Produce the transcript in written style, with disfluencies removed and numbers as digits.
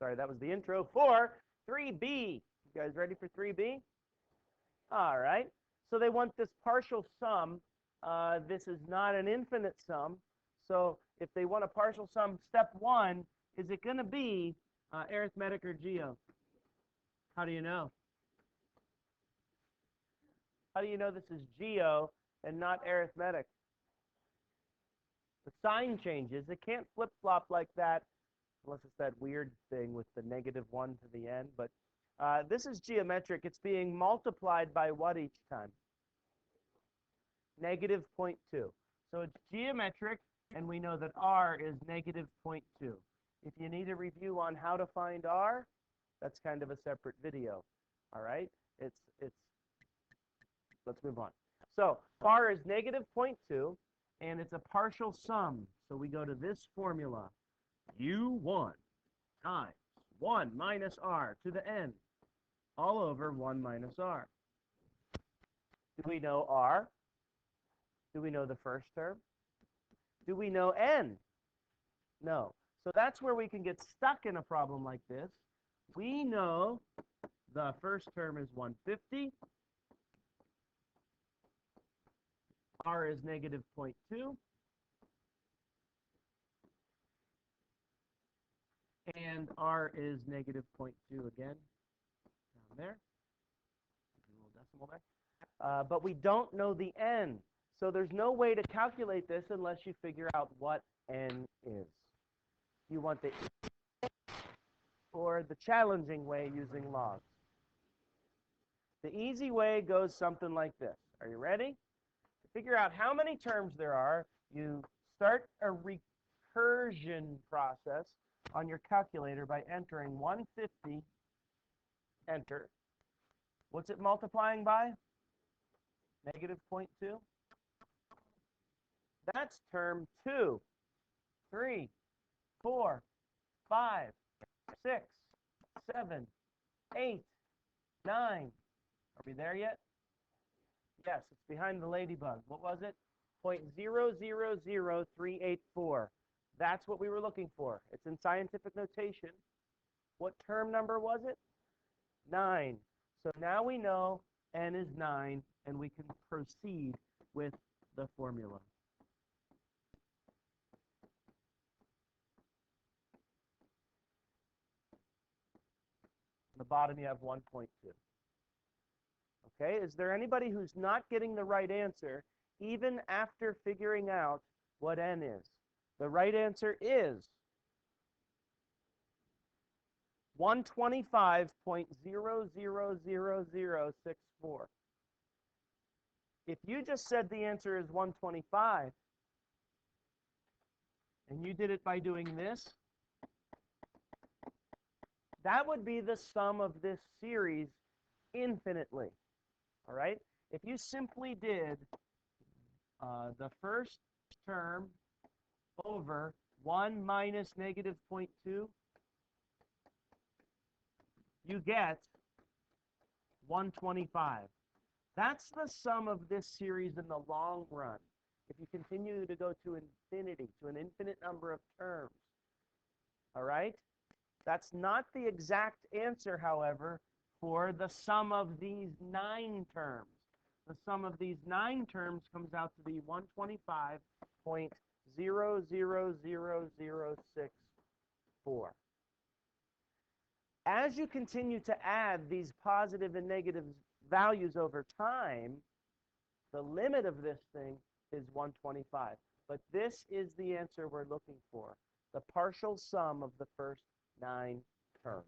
sorry, that was the intro for 3b. You guys ready for 3b? All right. So they want this partial sum. This is not an infinite sum. So if they want a partial sum, step one, is it going to be arithmetic or geo? How do you know? How do you know this is geo and not arithmetic? The sign changes. It can't flip-flop like that unless it's that weird thing with the -1 to the n. But this is geometric. It's being multiplied by what each time? -0.2. So it's geometric, and we know that r is -0.2. If you need a review on how to find r, that's kind of a separate video. All right? Let's move on. So r is -0.2, and it's a partial sum. So we go to this formula. u1 times 1 minus r to the n, all over 1 minus r. Do we know r? Do we know the first term? Do we know n? No. So that's where we can get stuck in a problem like this. We know the first term is 150. R is -0.2. And r is -0.2 again, down there. A little decimal there. But we don't know the n. So there's no way to calculate this unless you figure out what n is. You want the or the challenging way using logs. The easy way goes something like this. Are you ready? To figure out how many terms there are, you start a recursion process on your calculator by entering 150, enter. What's it multiplying by? -0.2. That's term 2, 3, 4, 5, 6, 7, 8, 9. Are we there yet? Yes, it's behind the ladybug. What was it? 0.000384. That's what we were looking for. It's in scientific notation. What term number was it? 9. So now we know n is 9, and we can proceed with the formula. On the bottom, you have 1.2. Okay, is there anybody who's not getting the right answer even after figuring out what n is? The right answer is 125.000064. If you just said the answer is 125, and you did it by doing this, that would be the sum of this series infinitely. All right? If you simply did the first term over 1 minus -0.2, you get 125. That's the sum of this series in the long run. If you continue to go to infinity, to an infinite number of terms. All right? That's not the exact answer, however, for the sum of these 9 terms. The sum of these 9 terms comes out to be 125.000064. As you continue to add these positive and negative values over time, the limit of this thing is 125. But this is the answer we're looking for, the partial sum of the first 9 terms.